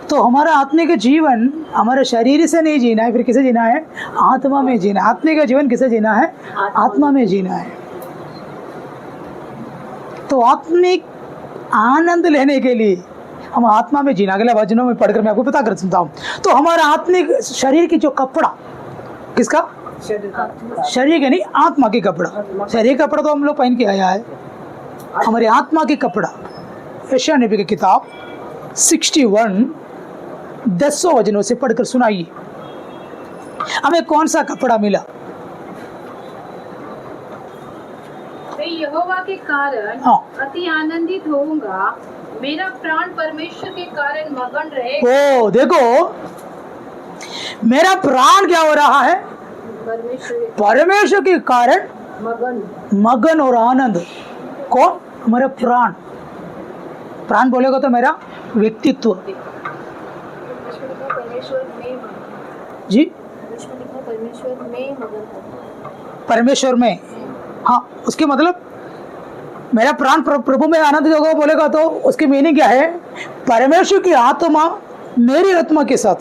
तो हमारा आत्मिक जीवन हमारे शरीर से नहीं जीना है, फिर किसे जीना है? आत्मा में जीना। आत्मिक जीवन किसे जीना है? आत्मा में जीना है। तो आत्मिक आनंद लेने के लिए हम आत्मा में जीना। अगले वचनों में पढ़कर मैं आपको पता कर सकता हूँ। तो हमारा आत्मिक शरीर की जो कपड़ा, किसका? शरीर के नहीं, आत्मा की कपड़ा। शरीर कपड़ा तो हम लोग पहन के आया है, हमारी आत्मा की कपड़ा। यशायाह नबी की किताब 61 10 वचनों से पढ़कर सुनाइए, हमें कौन सा कपड़ा मिला? मैं यहोवा के कारण अति आनंदित होऊंगा, मेरा प्राण परमेश्वर के कारण मगन रहेगा। ओ देखो, मेरा प्राण क्या हो रहा है? परमेश्वर के कारण मगन और आनंद। कौन? हमारा प्राण। प्राण बोलेगा तो मेरा व्यक्तित्व जी, परमेश्वर में। हाँ, उसके मतलब मेरा प्राण प्रभु में आनंद होगा बोलेगा तो उसकी मीनिंग क्या है? परमेश्वर की आत्मा मेरी आत्मा के साथ,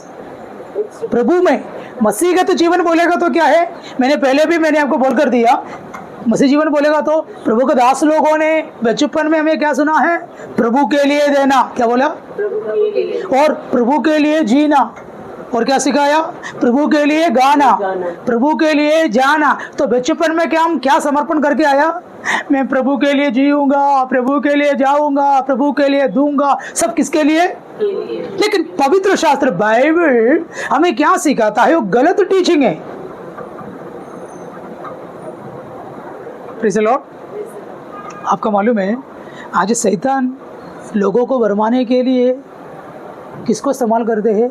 प्रभु में। मसीहगत जीवन बोलेगा तो क्या है? मैंने आपको बोलकर दिया, मसीह जीवन बोलेगा तो प्रभु के दास लोगों ने बचपन में हमें क्या सुना है? प्रभु के लिए देना। क्या बोला? और प्रभु के लिए जीना। और क्या सिखाया? प्रभु के लिए गाना, प्रभु के लिए जाना। तो बचपन में क्या हम क्या समर्पण करके आया? मैं प्रभु के लिए जीऊंगा, प्रभु के लिए जाऊंगा, प्रभु के लिए दूंगा। सब किसके लिए? लेकिन पवित्र शास्त्र बाइबल हमें क्या सिखाता है? वो गलत टीचिंग है। Praise the Lord. आपको मालूम है आज शैतान लोगों को भरमाने के लिए किसको इस्तेमाल करते हैं?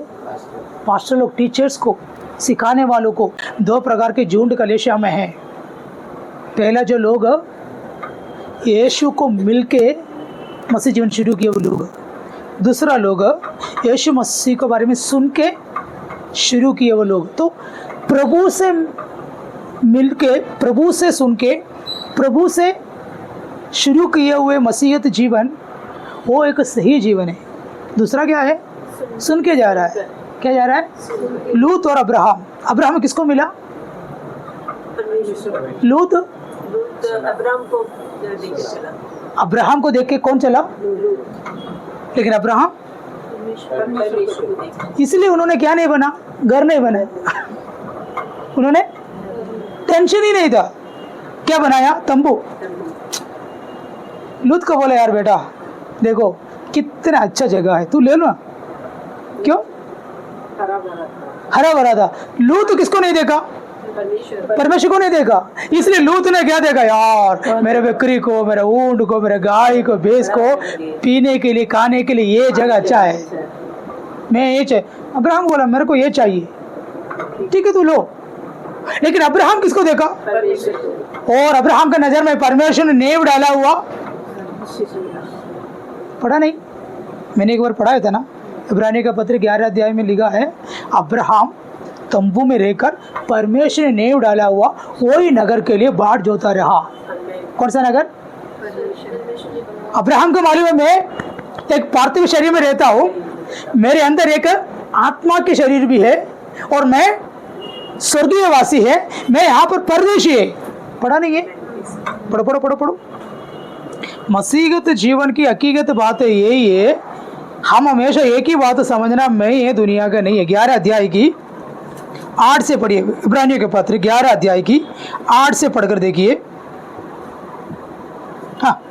पास्टर लोग, टीचर्स को, सिखाने वालों को। दो प्रकार के झुंड कलीसिया में है। पहला जो लोग यीशु को मिलके मसीह जीवन शुरू किए वो लोग, दूसरा लोग यीशु मसीह के बारे में सुन के शुरू किए वो लोग। तो प्रभु से मिलके, प्रभु से सुन के, प्रभु से शुरू किए हुए मसीहत जीवन वो एक सही जीवन है। दूसरा क्या है? सुन के जा रहा है। क्या जा रहा है? लूत और अब्राहम। अब्राहम किसको मिला? लूत अब्राहम को देख के कौन चला? लेकिन अब्राहम, इसलिए उन्होंने क्या नहीं बना? घर नहीं बनाया। उन्होंने टेंशन ही नहीं था। क्या बनाया? तंबू। लूत को बोला, यार बेटा देखो कितना अच्छा जगह है, तू ले लो ना। क्यों? हरा भरा था। लूत किसको नहीं देखा? परमेश्वर को नहीं देखा। इसलिए लूत ने क्या देखा? यार मेरे बकरी को, मेरे ऊंट को, मेरे गाय को, भैंस को पीने के लिए, खाने के लिए ये जगह अच्छा है, मैं ये चाहिए। अब्राहम बोला मेरे को ये चाहिए। ठीक है तू लो। लेकिन अब्राहम किसको देखा? और अब्राहम का नजर में परमेश्वर ने नेव डाला हुआ पढ़ा नहीं? मैंने एक बार पढ़ाया था ना, इब्रानी का पत्र 11 अध्याय में लिखा है, अब्राहम तंबू में रहकर परमेश्वर ने नेव डाला हुआ वही नगर के लिए बाट जोता रहा। कौन सा नगर? अब्राहम को मालूम है मैं एक पार्थिव शरीर में रहता हूँ, मेरे अंदर एक आत्मा के शरीर भी है और मैं स्वर्गीय वासी है, मैं यहाँ पर परदेशी है। पढ़ा नहीं है? पढ़ो पढ़ो पढ़ो पढ़ो। मसीहगत जीवन की हकीकत बात है यही है, हम हमेशा एक ही बात समझना, मैं ही है दुनिया का नहीं है। 11 अध्याय की 8 से पढ़िए, इब्रानियों के पत्र 11 अध्याय की 8 से पढ़कर देखिए। हाँ,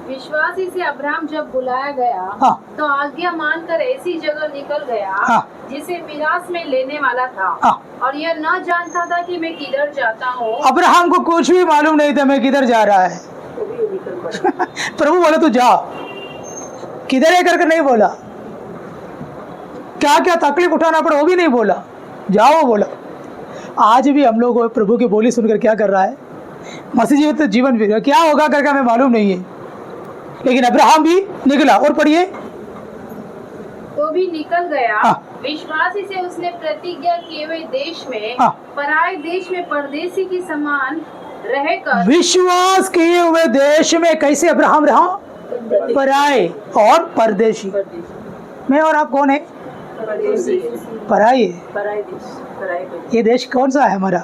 विश्वासी से अब्राहम जब बुलाया गया तो आज्ञा मानकर ऐसी जगह निकल गया जिसे मिरास में लेने वाला था और यह न जानता था कि मैं किधर जाता हूँ। अब्राहम को कुछ भी मालूम नहीं था मैं किधर जा रहा है। प्रभु बोला तू जा, किधर है करके नहीं बोला, क्या क्या तकलीफ उठाना पड़ा वो भी नहीं बोला, जाओ बोला। आज भी हम लोग प्रभु की बोली सुनकर क्या कर रहा है? मसीह जीवन भी क्या होगा करके हमें मालूम नहीं है, लेकिन अब्राहम भी निकला। और पढ़िए, तो भी निकल गया, विश्वासी से उसने प्रतिज्ञा किए हुए देश में, पराये देश में परदेशी की समान रहकर, विश्वास किए हुए देश में कैसे अब्राहम रहा? पराये और परदेशी। मैं और आप कौन है? पराई है। ये देश कौन सा है हमारा?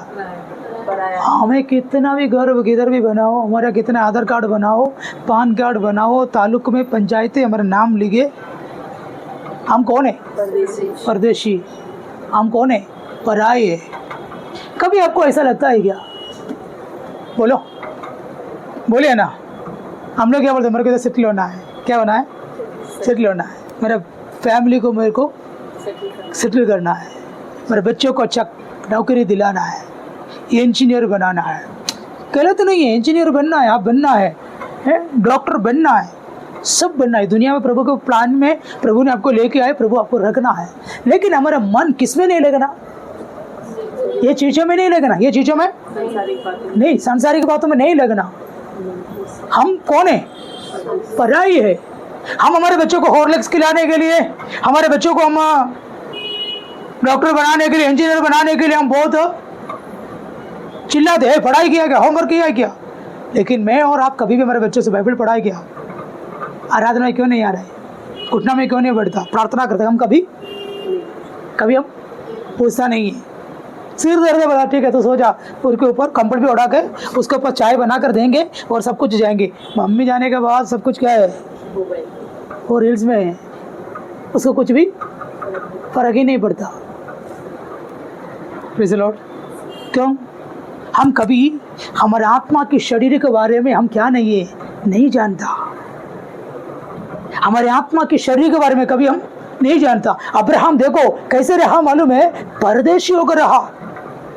हमें कितना भी गर्व किधर भी बनाओ, हमारा कितना आधार कार्ड बनाओ, पान कार्ड बनाओ, तालुक में पंचायतें हमारा नाम लिखे, हम कौन है? परदेशी। हम कौन है? पराई है। कभी आपको ऐसा लगता है क्या? बोलो, बोलिए ना। हम लोग क्या बोलते हैं? मेरे को इधर सेटल होना है। क्या होना है? सेटल होना है। मेरे फैमिली को मेरे को सेटल करना है, मेरे बच्चों को अच्छा नौकरी दिलाना है, इंजीनियर बनाना है। गलत नहीं है, इंजीनियर बनना है, आप बनना है, डॉक्टर बनना है, सब बनना है। दुनिया में प्रभु के प्लान में प्रभु ने आपको लेके आए, प्रभु आपको रखना है। लेकिन हमारा मन किस में नहीं लगना? ये चीज़ों में नहीं लगना, ये चीज़ों में नहीं, सांसारिक बातों में नहीं लगना। हम कौन है? पराई है। हम हमारे बच्चों को हॉर्लिक्स खिलाने के लिए, हमारे बच्चों को हम डॉक्टर बनाने के लिए, इंजीनियर बनाने के लिए हम बहुत चिल्लाते हैं, पढ़ाई किया क्या, होमवर्क किया क्या? लेकिन मैं और आप कभी भी हमारे बच्चों से बाइबल पढ़ाई क्या? आराधना में क्यों नहीं आ रहा है? घुटना में क्यों नहीं बढ़ता? प्रार्थना करते हम कभी हम पूछता नहीं है। सिर दर्द है, बता ठीक है तो सो जा, उसके ऊपर कंबल भी उड़ा के उसके ऊपर चाय बना कर देंगे और सब कुछ जाएंगे। मम्मी जाने के बाद सब कुछ क्या है? वो रील्स में है, उसको कुछ भी फर्क ही नहीं पड़ता। Praise the Lord. क्यों? हम कभी हमारे आत्मा की शरीर के बारे में हम क्या नहीं है, नहीं जानता। हमारे आत्मा की शरीर के बारे में कभी हम नहीं जानता। अब्राहम देखो कैसे रहा मालूम है? परदेशी होकर रहा,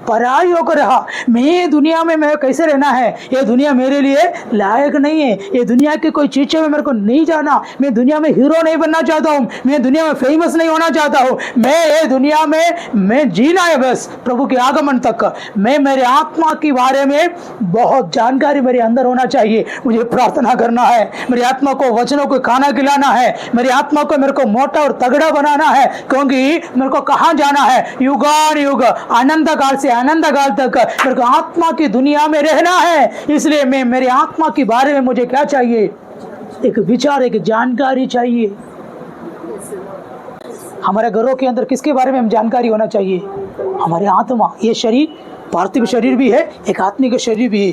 पराई होकर रहा। मैं दुनिया में मैं कैसे रहना है? ये दुनिया मेरे लिए लायक नहीं है। ये दुनिया की कोई चीज़ों में मेरे को नहीं जाना। मैं दुनिया में हीरो नहीं बनना चाहता हूँ, मैं दुनिया में फेमस नहीं होना चाहता हूँ। मैं ये दुनिया में मैं जीना है बस प्रभु के आगमन तक। मैं मेरे आत्मा के बारे में बहुत जानकारी मेरे अंदर होना चाहिए। मुझे प्रार्थना करना है, मेरी आत्मा को वचनों को खाना खिलाना है, मेरी आत्मा को मेरे को मोटा और तगड़ा बनाना है, क्योंकि मेरे को कहाँ जाना है? युगान युग, अनंत काल से अनंत काल तक मेरे को आत्मा की दुनिया में रहना है। इसलिए मैं मेरे आत्मा के बारे में मुझे क्या चाहिए? एक विचार, एक जानकारी चाहिए। हमारे घरों के अंदर किसके बारे में हम जानकारी होना चाहिए? हमारे आत्मा। ये शरीर पार्थिव शरीर भी है, एक आत्मिक शरीर भी है।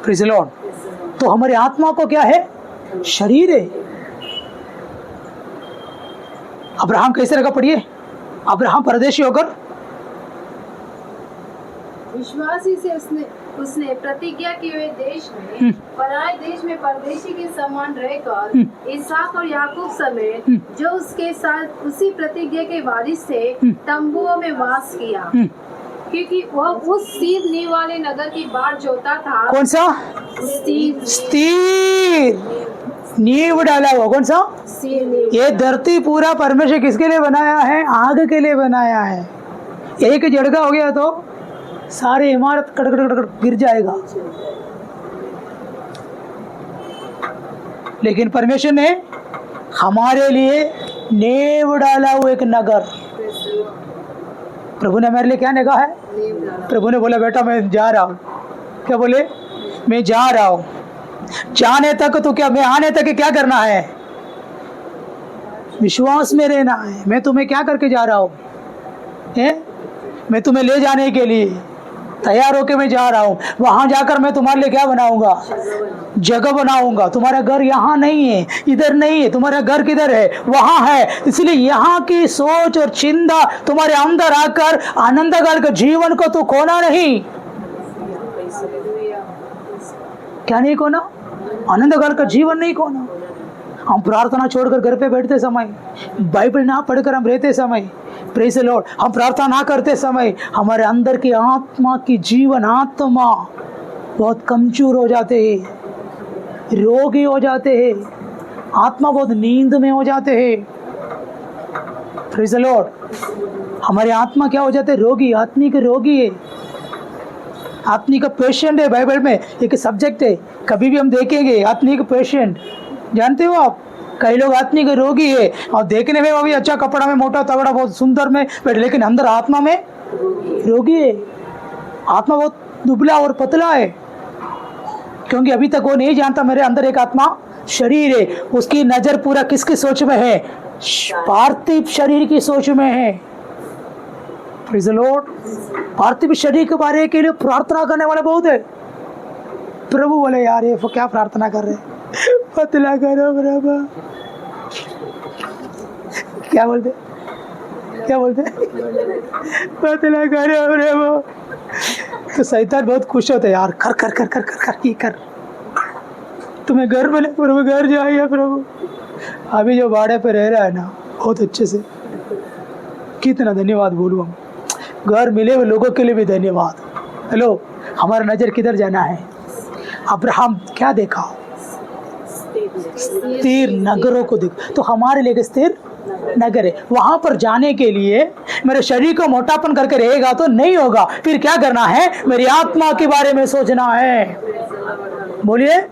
Praise the Lord. तो हमारे आत्मा को क्या है? शरीर है। अब्राहम कैसे रखा? पढ़िए। अब्राहम परदेशी होकर विश्वासी से उसने प्रतिज्ञा किए हुए देश में, पराए देश में परदेशी के समान रहकर इसहाक और याकूब समेत जो उसके साथ उसी प्रतिज्ञा के वारिस थे तंबुओं में वास किया, क्योंकि वह उस स्थिर नींव वाले नगर की बाट जोता था। कौन सा? स्थिर नींव डाला हुआ। कौन सा? ये धरती पूरा परमेश्वर किसके लिए बनाया है? आग के लिए बनाया है। एक झटका हो गया तो सारी इमारत कड़कड़ गिर जाएगा। लेकिन परमेश्वर ने हमारे लिए नींव डाला हुआ एक नगर। प्रभु ने मेरे लिए क्या कहा है? प्रभु ने बोला बेटा मैं जा रहा हूँ। क्या बोले? मैं जा रहा हूँ। जाने तक तो क्या, मैं आने तक क्या करना है? विश्वास में रहना है। मैं तुम्हें क्या करके जा रहा हूँ? मैं तुम्हें ले जाने के लिए तैयार होके मैं जा रहा हूँ। वहां जाकर मैं तुम्हारे लिए क्या बनाऊंगा? जगह बनाऊंगा। तुम्हारा घर यहाँ नहीं है, इधर नहीं है। तुम्हारा घर किधर है? वहां है। इसलिए यहाँ की सोच और चिंता तुम्हारे अंदर आकर आनंद काल के जीवन को तो खोना नहीं। क्या नहीं खोना? आनंद काल का जीवन नहीं खोना। हम प्रार्थना छोड़कर घर पे बैठते समय, बाइबल ना पढ़कर हम रहते समय, प्रेज़ द लॉर्ड, हम प्रार्थना ना करते समय हमारे अंदर की आत्मा की जीवन आत्मा बहुत कमजोर हो जाते हैं, रोगी हो जाते हैं, आत्मा बहुत नींद में हो जाते हैं। Praise the Lord. हमारे आत्मा क्या हो जाते हैं? रोगी, आत्मिक रोगी है, आत्मिक पेशेंट है। बाइबल में एक सब्जेक्ट है, कभी भी हम देखेंगे आत्मिक पेशेंट। जानते हो आप, कई लोग आत्मिक रोगी है और देखने में वो भी अच्छा कपड़ा में मोटा तगड़ा बहुत सुंदर में, लेकिन अंदर आत्मा में रोगी है। आत्मा बहुत दुबला और पतला है, क्योंकि अभी तक वो नहीं जानता मेरे अंदर एक आत्मा शरीर है। उसकी नजर पूरा किसकी सोच में है? पार्थिव शरीर की सोच में है। Praise the Lord. पार्थिव शरीर के बारे के लिए प्रार्थना करने वाले बहुत है। प्रभु बोले यार ये क्या प्रार्थना कर रहे, पतला करो प्रभु। क्या बोलते पतला करो प्रभु। तो शैतान बहुत खुश होता है यार, कर कर कर कर कर कर कर तुम्हें घर मिले प्रभु, घर जाइए प्रभु। अभी जो भाड़े पे रह रहा है ना बहुत अच्छे से, कितना धन्यवाद बोलूँ हम। घर मिले हुए लोगों के लिए भी धन्यवाद। हेलो, हमारा नजर किधर जाना है? अब्राहम क्या देखा? स्थिर नगरों को देख। तो हमारे लिए स्थिर नगर है। वहां पर जाने के लिए मेरे शरीर को मोटापन करके रहेगा तो नहीं होगा। फिर क्या करना है? मेरी आत्मा के बारे में सोचना है। बोलिए,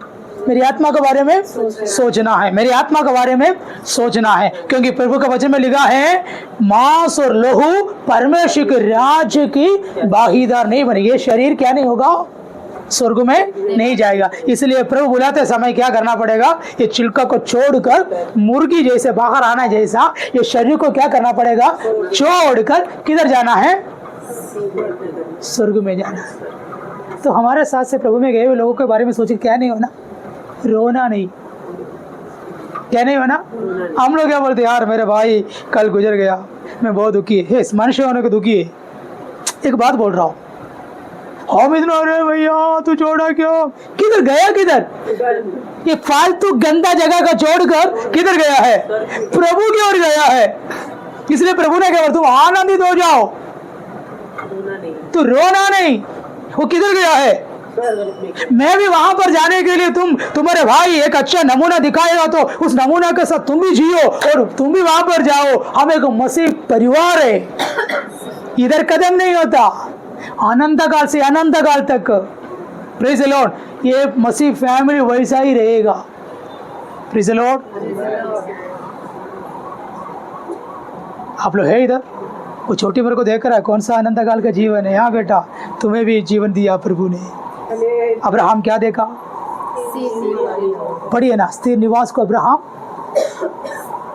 मेरी आत्मा के बारे में सोचना है। मेरी आत्मा के बारे में सोचना है, क्योंकि प्रभु के वचन में लिखा है मांस और लहू परमेश्वर के राज्य की भागीदार नहीं बने। ये शरीर क्या नहीं होगा? स्वर्ग में नहीं जाएगा। इसलिए प्रभु बुलाते समय क्या करना पड़ेगा? ये चिल्का को छोड़कर मुर्गी जैसे बाहर आना जैसा ये शरीर को क्या करना पड़ेगा? छोड़कर किधर जाना है? स्वर्ग में जाना है। तो हमारे साथ से प्रभु में गए हुए लोगों के बारे में सोचे क्या नहीं होना? रोना नहीं। क्या नहीं होना? हम लोग क्या बोलते यार मेरे भाई कल गुजर गया, मैं बहुत दुखी है। इस मनुष्य होने को दुखी है। एक बात बोल रहा हूँ, हम इतना अरे भैया तू छोड़ा क्यों? किधर गया? किधर? ये फालतू गंदा जगह का छोड़कर किधर गया है? प्रभु की ओर गया है। इसलिए प्रभु ने कहा तुम आनंदित हो जाओ, तू रोना नहीं। वो किधर गया है? मैं भी वहां पर जाने के लिए तुम्हारे भाई एक अच्छा नमूना दिखाएगा, तो उस नमूना के साथ तुम भी जियो और तुम भी वहां पर जाओ। हम एक मसीह परिवार है। इधर कदम नहीं होता, अनंत काल से अनंत काल तक। Praise the Lord. ये मसीह फैमिली वैसा ही रहेगा। Praise the Lord. आप लोग है इधर? वो छोटी उम्र को देख रहा है, कौन सा अनंत काल का जीवन है? हाँ बेटा, तुम्हें भी जीवन दिया प्रभु ने। अब्राहम क्या देखा? पढ़िए ना, स्थिर निवास को अब्राहम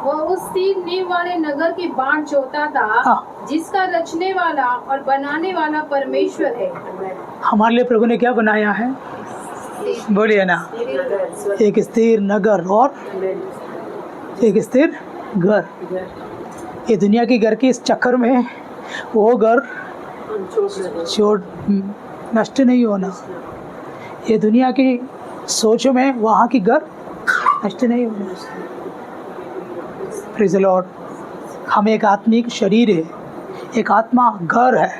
वो उस स्थिर नींव वाले नगर की बाट जोता था, जिसका रचने वाला और बनाने वाला परमेश्वर है। हमारे लिए प्रभु ने क्या बनाया है? बोलिए ना, एक स्थिर नगर और एक स्थिर घर। ये दुनिया की घर के इस चक्कर में वो घर नष्ट नहीं होना। ये दुनिया की सोचों में वहाँ की घर नष्ट नहीं होना। Praise the Lord. हम एक आत्मिक शरीर है, एक आत्मा घर है।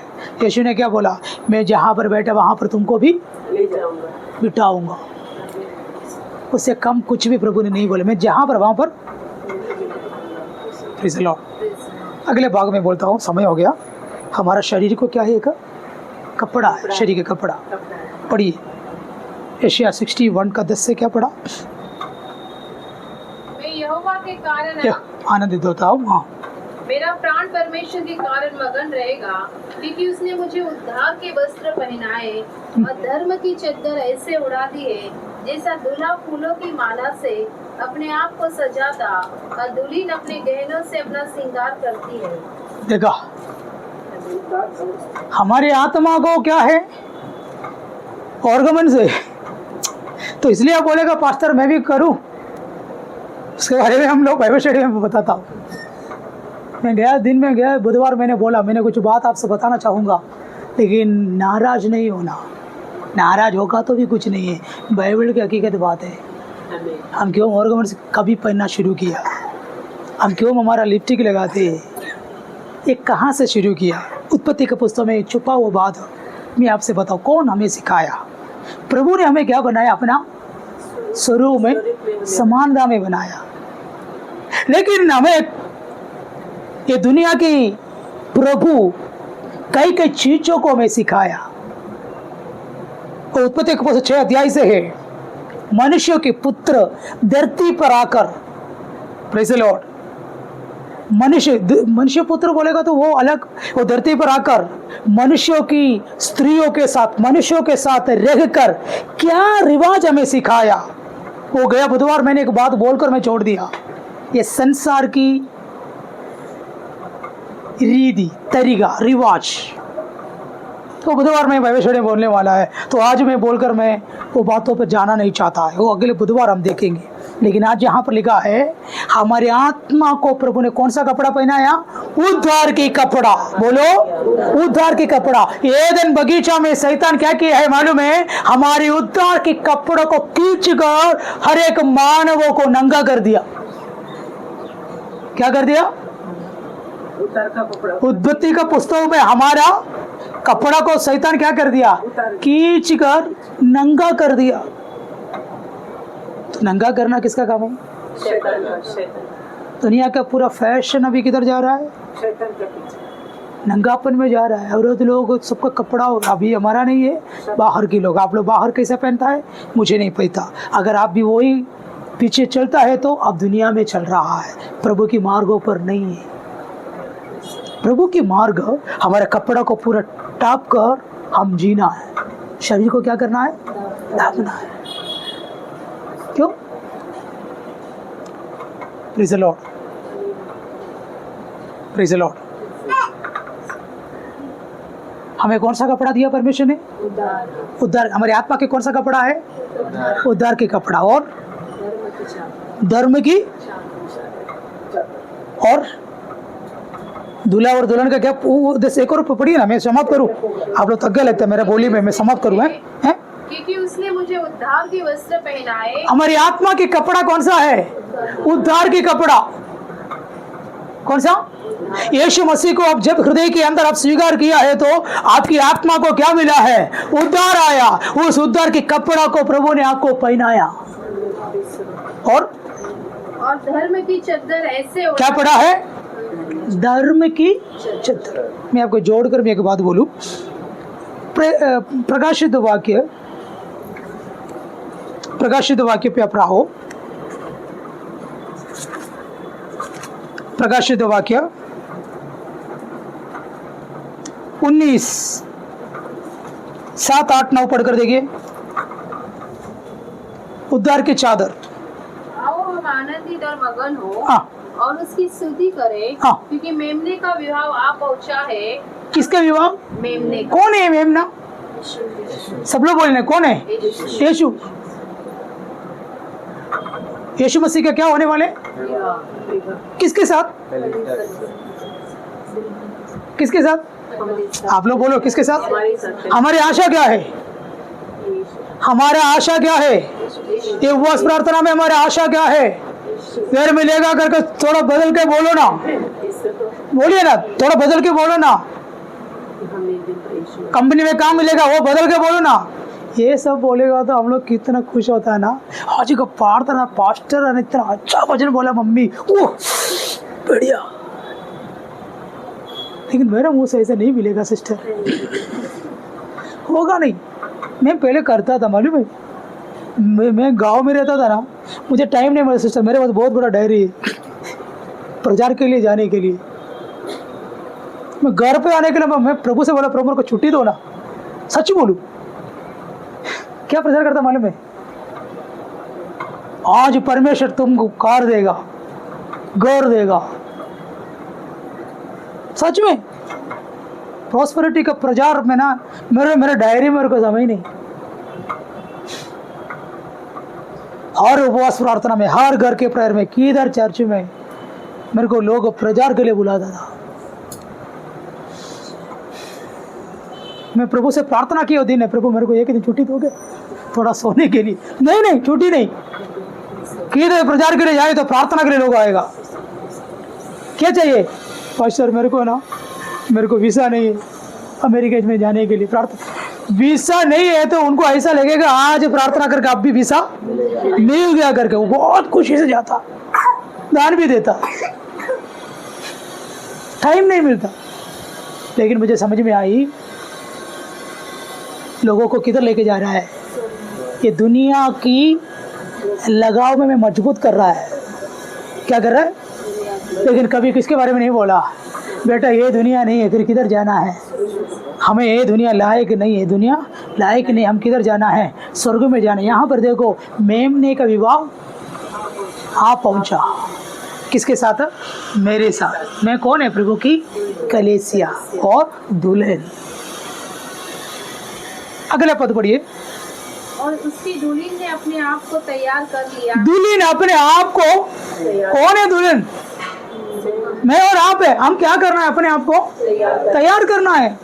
यीशु ने क्या बोला? मैं जहाँ पर बैठा वहाँ पर तुमको भी बिठाऊंगा। उससे कम कुछ भी प्रभु ने नहीं बोला। मैं जहाँ पर वहाँ पर। Praise the Lord. अगले भाग में बोलता हूँ, समय हो गया। हमारा शरीर को क्या है? एक कपड़ा है, शरीर का कपड़ा। पढ़िए एशिया 61 का 10 से क्या पढ़ा? मैं यहोवा के कारण आनंदित होता हूँ। हाँ, मेरा प्राण परमेश्वर के कारण मगन रहेगा, क्योंकि उसने मुझे उद्धार के वस्त्र पहनाए और धर्म की चद्दर ऐसे उड़ा दी है जैसा दूल्हा फूलों की माला से अपने आप को सजाता और दुल्हन अपने गहनों से अपना श्रृंगार करती है। देखा, हमारी आत्मा को क्या है? ऑर्गन से। तो इसलिए आप बोलेगा पास्टर मैं भी करूं, उसके बारे में हम लोग बाइबल स्टडी में बताता हूँ। मैं गया, दिन में गया, बुधवार मैंने बोला मैंने कुछ बात आपसे बताना चाहूँगा, लेकिन नाराज नहीं होना। नाराज होगा तो भी कुछ नहीं है, बाइबल की हकीकत बात है। हम क्यों ऑर्गन कभी पहनना शुरू किया? हम क्यों हमारा लिपस्टिक लगाते हैं? ये कहाँ से शुरू किया? उत्पत्ति के पुस्तक में छुपा हुआ बात मैं आपसे बताऊँ। कौन हमें सिखाया? प्रभु ने हमें क्या बनाया? अपना स्वरूप में समानता में बनाया। लेकिन हमें ये दुनिया की प्रभु कई कई चीजों को हमें सिखाया। उत्पत्ति के पुस्तक 6 अध्याय से है, मनुष्यों के पुत्र धरती पर आकर, प्रेज़ द लॉर्ड, मनुष्य पुत्र बोलेगा तो वो अलग, वो धरती पर आकर मनुष्यों की स्त्रियों के साथ, मनुष्यों के साथ रहकर क्या रिवाज हमें सिखाया। वो गया बुधवार मैंने एक बात बोलकर मैं छोड़ दिया। ये संसार की रीति तरीका रिवाज। तो बुधवार में भविष्यवाणी बोलने वाला है, तो आज मैं बोलकर मैं वो बातों पर जाना नहीं चाहता है, वो अगले बुधवार हम देखेंगे। लेकिन आज यहाँ पर लिखा है हमारी आत्मा को प्रभु ने कौन सा कपड़ा पहनाया? उद्धार की कपड़ा। बोलो, उद्धार की कपड़ा। एदन बगीचा में शैतान क्या किया है मालूम है? हमारी उद्धार की कपड़ों को खींचकर हर एक मानवों को नंगा कर दिया। क्या कर दिया? उत्पत्ति का पुस्तक में हमारा कपड़ा को शैतान क्या कर दिया? खींच कर नंगा कर दिया। तो नंगा करना किसका काम है? शैतान का। दुनिया का पूरा फैशन अभी किधर जा रहा है? शैतान के पीछे नंगापन में जा रहा है। और तो लोग सबका कपड़ा अभी हमारा नहीं है, बाहर के लोग। आप लोग बाहर कैसे पहनता है मुझे नहीं पता। अगर आप भी वही पीछे चलता है तो अब दुनिया में चल रहा है, प्रभु की मार्गों पर नहीं है। प्रभु की मार्ग हमारे कपड़ा को पूरा टाप कर हम जीना है, शरीर को क्या करना है? ढांकना है। क्यों? Praise the Lord, praise the Lord. हमें कौन सा कपड़ा दिया परमेश्वर ने? उद्धार। हमारी आत्मा के कौन सा कपड़ा है? उद्धार के कपड़ा। और धर्म की, और दूल्हा और दुल्हन का क्या? एक और पढ़िए ना, मैं समाप्त करूं। आप लोग थक गए लगता है मेरा बोली में, मैं समाप्त करूं। हैं? क्योंकि उसने मुझे उद्धार के वस्त्र पहनाए। हमारी आत्मा के कपड़ा कौन सा है? उद्धार की कपड़ा। कौन सा? यीशु मसीह को अब जब हृदय के अंदर आप स्वीकार किया है तो आपकी आत्मा को क्या मिला है? उद्धार आया। उस उद्धार के कपड़ा को प्रभु ने आपको पहनाया। और धर्म की चद्दर ऐसे क्या पड़ा है? धर्म की चद्दर। मैं आपको जोड़कर मैं एक बात बोलूं। प्रकाशित वाक्य पे आप रहो। प्रकाशित वाक्य 19 7 8 9 पढ़कर देखिए। उद्धार की चादर। आओ हम आनंदित और मगन हो। हाँ। और उसकी स्तुति करें। हाँ। क्योंकि मेमने का विवाह आ पहुंचा है। किसका विवाह? मेमने। कौन है मेमना? सब लोग बोलने कौन है? यीशु। यीशु मसीह का क्या होने वाले? किसके साथ? किसके साथ? आप लोग बोलो, किसके साथ? हमारी आशा क्या है? हमारा आशा क्या है? ये उपवास प्रार्थना में हमारा आशा क्या है? फिर मिलेगा करके थोड़ा बदल के बोलो ना, बोलिए ना, थोड़ा बदल के बोलो ना। कंपनी में काम मिलेगा वो बदल के बोलो ना। ये सब बोलेगा तो हम लोग कितना खुश होता है ना। आज का प्रार्थना पास्टर ने इतना अच्छा वचन बोला, मम्मी ओह बढ़िया। लेकिन मेरा मुंह से ऐसा नहीं मिलेगा सिस्टर, होगा नहीं। मैं पहले करता था मालूम है, मैं गांव में रहता था ना, मुझे टाइम नहीं मिला सिस्टर। मेरे पास बहुत बड़ा डायरी है प्रचार के लिए जाने के लिए। मैं घर पे आने के लिए मैं प्रभु से बोला, प्रभु मेरे को छुट्टी दो ना। सच बोलूं, क्या प्रचार करता मालूम है? आज परमेश्वर तुमको कार देगा, घर देगा। सच में प्रॉस्पेरिटी का प्रचार में ना मेरे डायरी में मेरे को समय नहीं। हर उपवास प्रार्थना में, हर घर के प्रेयर में, किधर चर्च में मेरे को लोग प्रचार के लिए बुलाता था। मैं प्रभु से प्रार्थना की दिन है, प्रभु मेरे को एक दिन छुट्टी दोगे थोड़ा सोने के लिए? नहीं छुट्टी नहीं। किधर प्रचार के लिए जाए तो प्रार्थना के लिए लोग आएगा। क्या चाहिए पास्टर? मेरे को ना, मेरे को वीसा नहीं है अमेरिका में जाने के लिए। प्रार्थना वीसा नहीं है तो उनको ऐसा लगेगा आज प्रार्थना करके अब भी वीसा मिल गया करके वो बहुत खुशी से जाता, दान भी देता। टाइम नहीं मिलता। लेकिन मुझे समझ में आई लोगों को किधर लेके जा रहा है। ये दुनिया की लगाव में मैं मजबूत कर रहा है। क्या कर रहा है? लेकिन कभी किसके बारे में नहीं बोला, बेटा ये दुनिया नहीं है, फिर किधर जाना है? हमें ये दुनिया लायक नहीं है, दुनिया लायक नहीं, हम किधर जाना है? स्वर्ग में जाना है। यहाँ पर देखो, मेमने का विवाह आ पहुंचा। किसके साथ? मेरे साथ। मैं कौन है? प्रभु की कलीसिया और दुल्हन। अगला पद पढ़िए। और उसकी दुल्हन ने अपने आप को तैयार कर लिया। दुल्हन अपने आप को, कौन है दुल्हन? मैं और आप है। हम क्या करना है? अपने आप को तैयार करना है।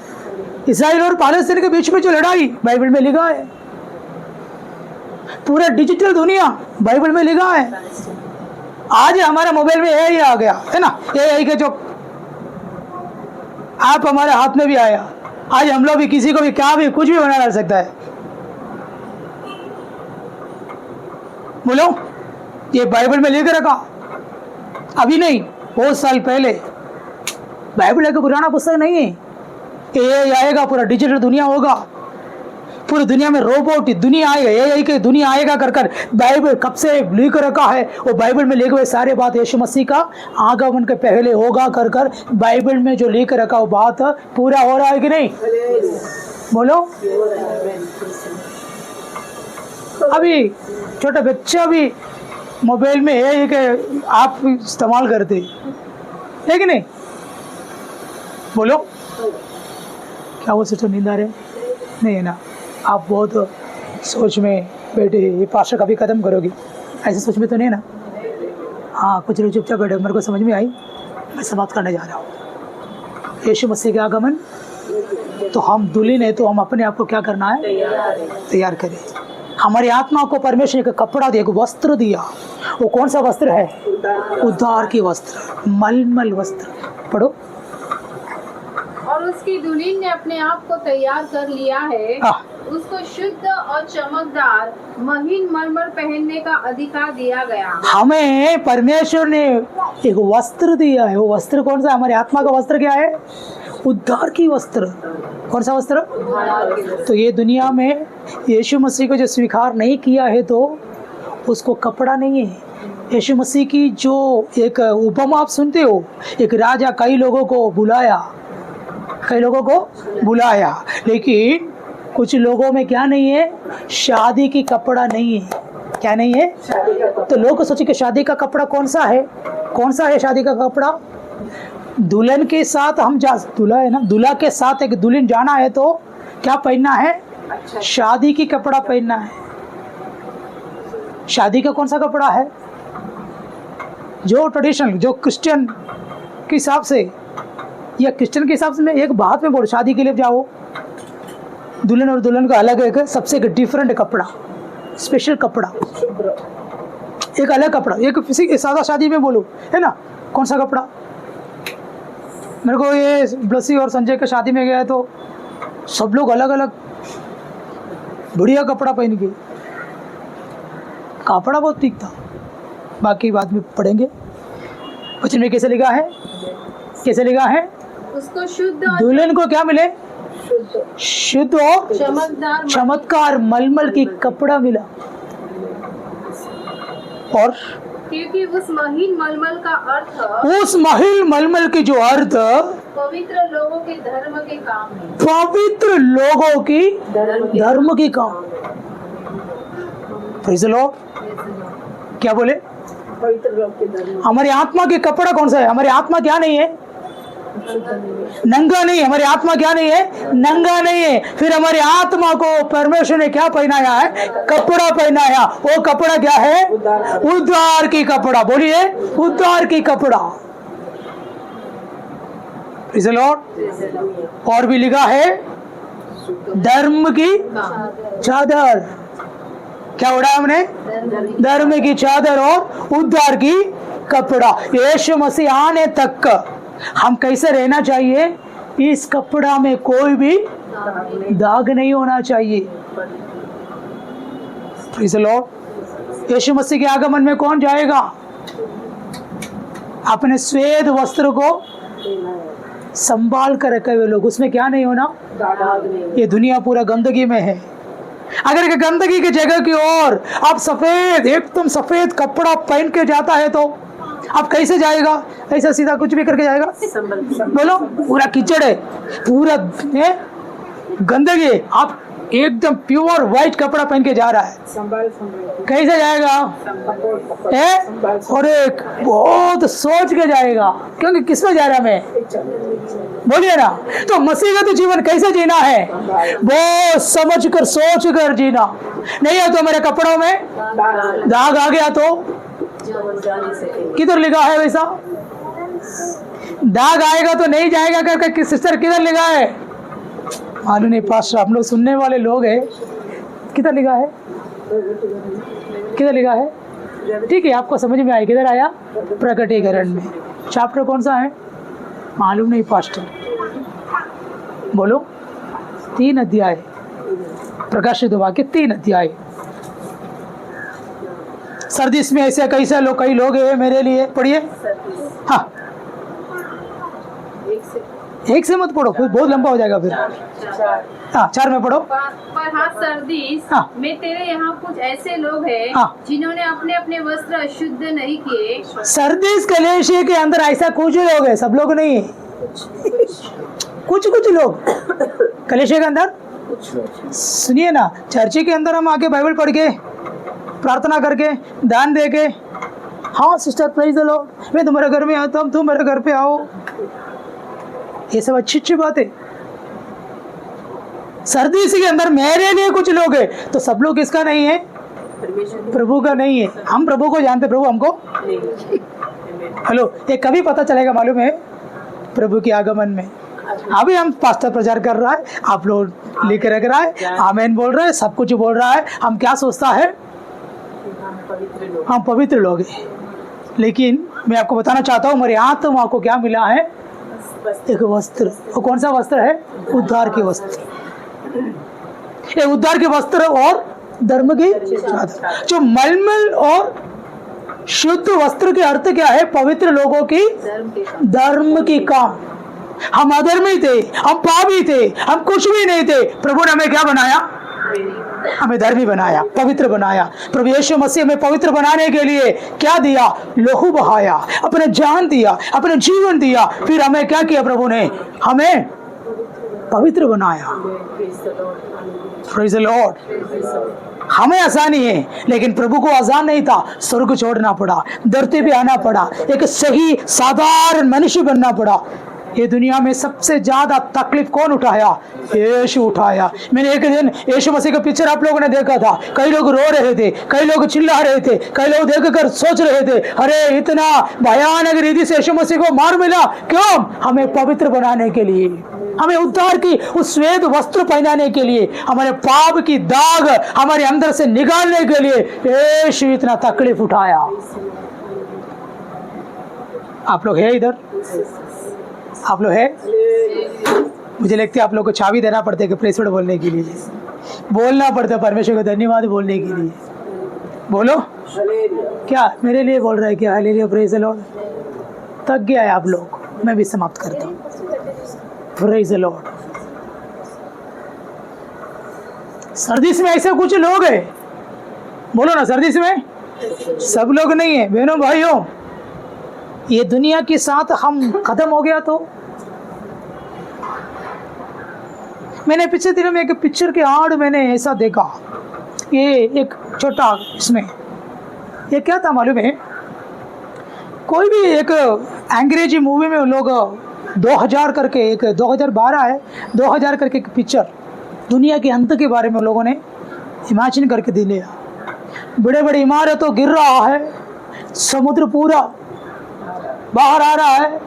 इस्राइल और पालस्तीन के बीच में जो लड़ाई बाइबल में लिखा है, पूरा डिजिटल दुनिया बाइबल में लिखा है। आज हमारे मोबाइल में एआई आ गया है ना, एआई के जो ऐप हमारे हाथ में भी आया। आज हम लोग भी किसी को भी क्या भी कुछ भी बना डाल सकता है। बोलो, ये बाइबल में लिख रखा, अभी नहीं, बहुत साल पहले। बाइबल एक पुराना पुस्तक नहीं है। एआई आएगा, पूरा डिजिटल दुनिया होगा, पूरी दुनिया में रोबोट दुनिया आएगा, एआई की दुनिया आएगा कर कर बाइबल कब से लिख रखा है। वो बाइबल में लिखे हुए सारे बात यीशु मसीह का आगमन के पहले होगा कर कर बाइबल में जो लिख रखा वो बात पूरा हो रहा है कि नहीं? बोलो। अभी छोटा बच्चा भी मोबाइल में एआई के आप इस्तेमाल करते है कि नहीं? बोलो। क्या वो सोचो नींद आ रहे? नहीं है ना? आप बहुत सोच में बैठे, ये पाशा कभी खत्म करोगी, ऐसे सोच में तो नहीं ना? हाँ, कुछ लोग चुपचाप बैठे। मेरे को समझ में आई, मैं समाप्त करने जा रहा हूँ। यीशु मसीह के आगमन, तो हम दुल्हन है, तो हम अपने आप को क्या करना है? तैयार करें। हमारी आत्मा को परमेश्वर का कपड़ा दिया, वस्त्र दिया। वो कौन सा वस्त्र है? उद्धार की वस्त्र, मलमल वस्त्र। पढ़ो। और उसकी दुल्हन ने अपने आप को तैयार कर लिया है, उसको शुद्ध और चमकदार महीन मरमर पहनने का अधिकार दिया गया। हमें परमेश्वर ने एक वस्त्र दिया है। वो वस्त्र कौन सा? हमारी आत्मा का वस्त्र क्या है? उद्धार की वस्त्र। कौन सा वस्त्र? तो ये दुनिया में यीशु मसीह को जो स्वीकार नहीं किया है तो उसको कपड़ा नहीं है। यीशु मसीह की जो एक उपमा आप सुनते हो, एक राजा कई लोगों को बुलाया, लेकिन कुछ लोगों में क्या नहीं है? शादी की कपड़ा नहीं है। क्या नहीं है? तो लोग सोचे कि शादी का कपड़ा कौन सा है? कौन सा है शादी का कपड़ा? दुल्हन के साथ हम दूल्हा है ना, दूल्हा के साथ एक दुल्हन जाना है तो क्या पहनना है? शादी की कपड़ा पहनना है। शादी का कौन सा कपड़ा है? जो ट्रेडिशनल, जो क्रिश्चियन के हिसाब से, या क्रिश्चियन के हिसाब से मैं एक बात में बोल, शादी के लिए जाओ, दुल्हन और दुल्हन का अलग एक सबसे डिफरेंट कपड़ा, स्पेशल कपड़ा, एक अलग कपड़ा। एक किसी सादा शादी में बोलो, है ना, कौन सा कपड़ा? मेरे को ये ब्लसी और संजय के शादी में गया है तो सब लोग अलग अलग बढ़िया कपड़ा पहन के, कपड़ा बहुत ठीक था। बाकी बाद में पढ़ेंगे वचन में कैसे लिखा है, कैसे लिखा है? उसको शुद्ध, दुल्हन को क्या मिले? शुद्ध और चमत्कार मलमल की कपड़ा मिला। और क्योंकि उस महीन मलमल का अर्थ, उस महीन मलमल की जो अर्थ पवित्र लोगों के धर्म के काम है। पवित्र लोगों की धर्म की काम। Praise the Lord. क्या बोले? हमारी आत्मा के कपड़ा कौन सा है? हमारी आत्मा क्या नहीं है? नंगा नहीं है। हमारी आत्मा क्या नहीं है? नंगा नहीं है। फिर हमारी आत्मा को परमेश्वर ने क्या पहनाया है? कपड़ा पहनाया। वो कपड़ा क्या है? उद्धार की कपड़ा। बोलिए, उद्धार की कपड़ा। Praise the Lord. और भी लिखा है धर्म की चादर। क्या उड़ा हमने? धर्म की चादर और उद्धार की कपड़ा। यीशु मसीह आने तक हम कैसे रहना चाहिए? इस कपड़ा में कोई भी दाग नहीं होना चाहिए। Praise the Lord. Yeshu Masih के आगमन में कौन जाएगा? अपने श्वेत वस्त्र को संभाल कर रखे हुए लोग। उसमें क्या नहीं होना? ये दुनिया पूरा गंदगी में है। अगर के गंदगी की जगह की ओर आप सफेद, एकदम सफेद कपड़ा पहन के जाता है तो आप कैसे जाएगा? ऐसा सीधा कुछ भी करके जाएगा? बोलो, पूरा कीचड़ है, पूरा गंदगी है। आप एकदम प्योर व्हाइट कपड़ा पहन के जा रहा है, कैसे जाएगा? और एक बहुत सोच के जाएगा, क्योंकि किस में जा रहा मैं, बोलिए ना। तो मसीह का तो जीवन कैसे जीना है? बहुत समझ कर सोच कर जीना। नहीं है तो मेरे कपड़ों में दाग आ गया तो किधर लिखा है वैसा? दाग आएगा तो नहीं जाएगा करके सिस्टर किधर लिखा है? मालूम नहीं पास्टर, आप लोग सुनने वाले लोग हैं, किधर लिखा है? किधर लिखा है? ठीक है, आपको समझ में आया किधर आया? प्रकटीकरण में। चैप्टर कौन सा है? मालूम नहीं पास्टर, बोलो। 3 अध्याय, प्रकाशित वाक्य 3 अध्याय। सरदीस में ऐसे कैसे लोग, कई लोग हैं मेरे लिए, पढ़िए। हाँ, एक से मत पढ़ो, फिर बहुत लंबा हो जाएगा फिर। हाँ, 4 में पढ़ो। पर हाँ सरदीस, में तेरे यहाँ कुछ ऐसे लोग हैं जिन्होंने अपने अपने वस्त्र अशुद्ध नहीं किए। सरदीस कलीसिया के अंदर ऐसा कुछ लोग हैं, सब लोग नहीं है, कुछ कुछ लोग कलीसिया के अंदर। सुनिए ना, चर्च के अंदर हम आके बाइबल पढ़ के, प्रार्थना करके, दान दे के, हाँ सिस्टर प्रेज द लॉर्ड, मैं तुम्हारे घर में आता हूँ, तुम मेरे घर पे आओ, ये सब अच्छी अच्छी बात है। सरदीस के अंदर मेरे लिए कुछ लोग हैं, तो सब लोग किसका नहीं है? प्रभु का नहीं है। हम प्रभु को जानते, प्रभु हमको। हेलो, ये कभी पता चलेगा मालूम है? प्रभु के आगमन में। अभी हम पास्टर प्रचार कर रहा है, आप लोग लिख रख रहा है, आमीन बोल रहा है, सब कुछ बोल रहा है, हम क्या सोचता है? हम पवित्र लोग हैं। लेकिन मैं आपको बताना चाहता हूँ, हमारे आत्मा को क्या मिला है? एक वस्त्र। वो कौन सा वस्त्र है? उद्धार के वस्त्र। ये उद्धार के वस्त्र और धर्म की चादर। जो मलमल और शुद्ध वस्त्र के अर्थ क्या है? पवित्र लोगों की धर्म की काम। हम अधर्मी थे, हम पापी थे, हम कुछ भी नहीं थे, प्रभु ने हमें क्या बनाया? हमें धर्मी बनाया, पवित्र बनाया। प्रभु यीशु मसीह में पवित्र बनाने के लिए क्या दिया? लहू बहाया, अपने जान दिया, अपने जीवन दिया। फिर हमें क्या किया? प्रभु ने हमें पवित्र बनाया। Praise the Lord. हमें आसानी है, लेकिन प्रभु को आसान नहीं था। स्वर्ग छोड़ना पड़ा, धरती पे आना पड़ा, एक सही साधारण मनुष्य बनना पड़ा। ये दुनिया में सबसे ज्यादा तकलीफ कौन उठाया? यीशु उठाया। मैंने एक दिन यीशु मसीह का पिक्चर आप लोगों ने देखा था, कई लोग रो रहे थे, कई लोग चिल्ला रहे थे, कई लोग देखकर सोच रहे थे, अरे इतना भयानक रीति से यीशु मसीह को मार मिला, क्यों? हमें पवित्र बनाने के लिए, हमें उद्धार की उस श्वेत वस्त्र पहनाने के लिए, हमारे पाप की दाग हमारे अंदर से निकालने के लिए यीशु इतना तकलीफ उठाया। आप लोग है इधर? आप लोग है? मुझे लगता है आप लोग को चाबी देना पड़ता है कि प्रेस वर्ड बोलने के लिए, बोलना पड़ता है परमेश्वर को धन्यवाद बोलने के लिए। बोलो, क्या मेरे लिए बोल रहा है? क्या हालेलुया, प्रेज द लॉर्ड। थक गया है आप लोग, मैं भी समाप्त करता हूँ। Praise the Lord. सरदीस में ऐसे कुछ लोग हैं, बोलो ना, सरदीस में सब लोग नहीं है। बहनों भाइयों, ये दुनिया के साथ हम खत्म हो गया तो। मैंने पिछले दिनों में एक पिक्चर के आड़ मैंने ऐसा देखा, ये एक छोटा, इसमें ये क्या था मालूम है? कोई भी एक अंग्रेजी मूवी में लोग 2000 करके, एक 2012 है, 2000 करके एक पिक्चर दुनिया के अंत के बारे में लोगों ने इमेजिन करके दे लिया। बड़े बड़े इमारतों गिर रहा है, समुद्र पूरा बाहर आ रहा है,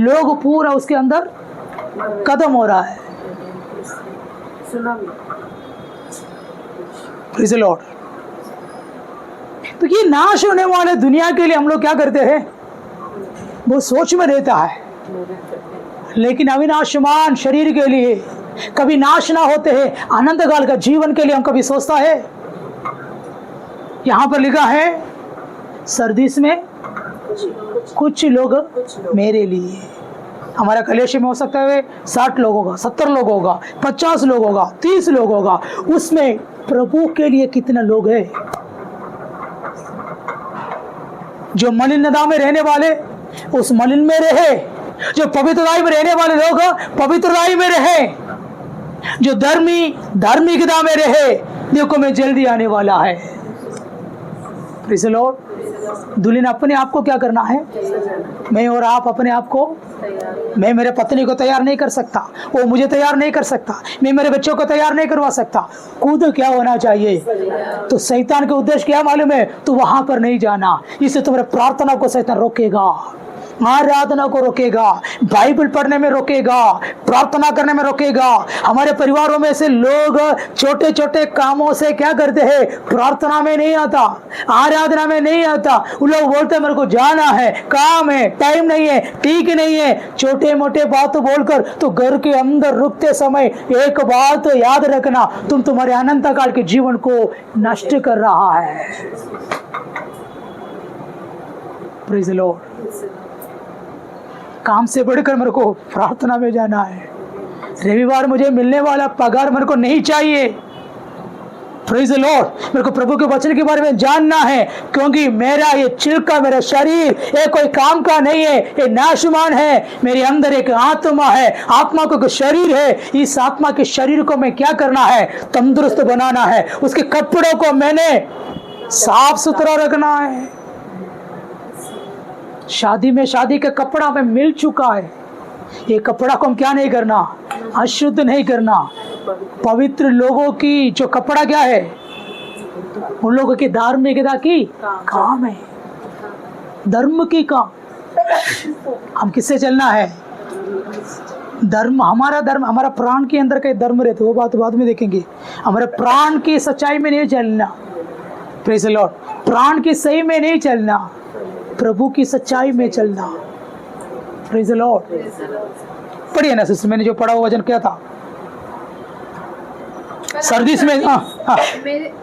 लोग पूरा उसके अंदर खत्म हो रहा है। Praise the Lord. तो ये नाश होने वाले दुनिया के लिए हम लोग क्या करते हैं? वो सोच में रहता है, लेकिन अविनाशमान शरीर के लिए, कभी नाश ना होते हैं अनंत काल का जीवन के लिए हम कभी सोचता है? यहाँ पर लिखा है सरदीस में कुछ लोग मेरे लिए। हमारा कलेश में हो सकता है 60 लोग होगा, 70 लोग होगा, 50 लोग होगा, 30 लोग होगा, उसमें प्रभु के लिए कितने लोग हैं? जो मलिनता में रहने वाले उस मलिन में रहे, जो पवित्रता में रहने वाले लोग पवित्रता में रहे। जो धार्मिकता में रहे, देखो मैं जल्दी आने वाला है। Praise the Lord. दुल्हन अपने आप को क्या करना है? मैं और आप अपने आप को, मैं मेरे पत्नी को तैयार नहीं कर सकता, वो मुझे तैयार नहीं कर सकता, मैं मेरे बच्चों को तैयार नहीं करवा सकता। खुद क्या होना चाहिए? तो शैतान का उद्देश्य क्या मालूम है? तो वहां पर नहीं जाना, इससे तुम्हारे प्रार्थना को शैतान रोकेगा, आराधना को रोकेगा, बाइबल पढ़ने में रोकेगा, प्रार्थना करने में रोकेगा। हमारे परिवारों में से लोग छोटे छोटे कामों से क्या करते हैं? प्रार्थना में नहीं आता, आराधना में नहीं आता। उन लोग बोलते हैं मेरे को जाना है, काम है, टाइम नहीं है, ठीक नहीं है, छोटे मोटे बात बोलकर। तो घर के अंदर रुकते समय एक बात याद रखना, तुम तुम्हारे अनंत काल के जीवन को नष्ट कर रहा है। Praise the Lord. काम से बढ़कर मेरे को प्रार्थना में जाना है। रविवार मुझे मिलने वाला पगार मेरे को नहीं चाहिए। Praise the Lord. मेरे को प्रभु के वचन के बारे में जानना है, क्योंकि मेरा ये चिल्का, मेरा शरीर ये कोई काम का नहीं है, ये नाशमान है। मेरे अंदर एक आत्मा है, आत्मा को शरीर है। इस आत्मा के शरीर को मैं क्या करना है? तंदुरुस्त बनाना है। उसके कपड़ों को मैंने साफ सुथरा रखना है। शादी में शादी का कपड़ा में मिल चुका है, ये कपड़ा को हम क्या नहीं करना? अशुद्ध नहीं करना। पवित्र लोगों की जो कपड़ा क्या है? उन लोगों की धार्मिकता की काम है, धर्म की काम। हम किससे चलना है? धर्म, हमारा धर्म, हमारा प्राण के अंदर का धर्म रहता है, वो बात बाद में देखेंगे। हमारे प्राण की सच्चाई में नहीं चलना। Praise the Lord. प्राण की सही में नहीं चलना, प्रभु की सच्चाई में चलना। Praise the Lord. पढ़िए ना सिस्टर, मैंने जो पढ़ा वो वचन क्या था? सर्दी में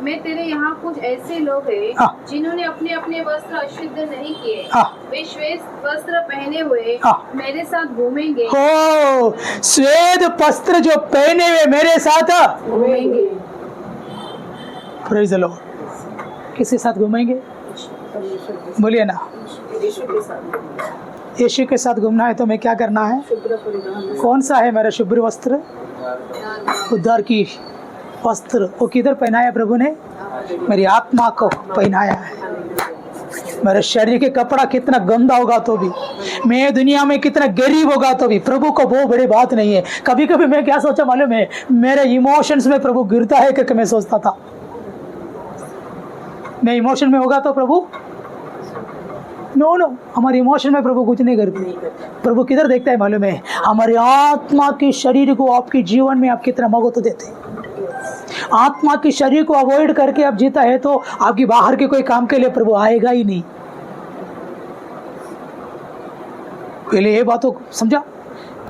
मैं तेरे यहाँ कुछ ऐसे लोग हैं जिन्होंने अपने अपने वस्त्र अशुद्ध नहीं किए, वे श्वेत वस्त्र पहने हुए मेरे साथ घूमेंगे। हो, श्वेत वस्त्र जो पहने हुए मेरे साथ घूमेंगे। Praise the Lord. किसके साथ घूमेंगे? बोलिए ना। यीशु के साथ घूमना है तो मैं क्या करना है? कौन सा है मेरा शुभ्र वस्त्र? उद्धार की वस्त्र। वो किधर पहनाया प्रभु ने? मेरी आत्मा को पहनाया है। मेरे शरीर के कपड़ा कितना गंदा होगा तो भी, मैं दुनिया में कितना गरीब होगा तो भी, प्रभु को वो बड़ी बात नहीं है। कभी कभी मैं क्या सोचा मालूम है? मेरे इमोशंस में प्रभु गिरता है करके मैं सोचता था। मैं इमोशन में होगा तो प्रभु नो, हमारे इमोशन में प्रभु कुछ नहीं करते। प्रभु किधर देखता है मालूम है? हमारे आत्मा के शरीर को आपके जीवन में आप कितना महत्व देते हैं। आत्मा के शरीर को अवॉइड करके आप जीता है तो आपकी बाहर के कोई काम के लिए प्रभु आएगा ही नहीं। पहले ये बातों को समझा।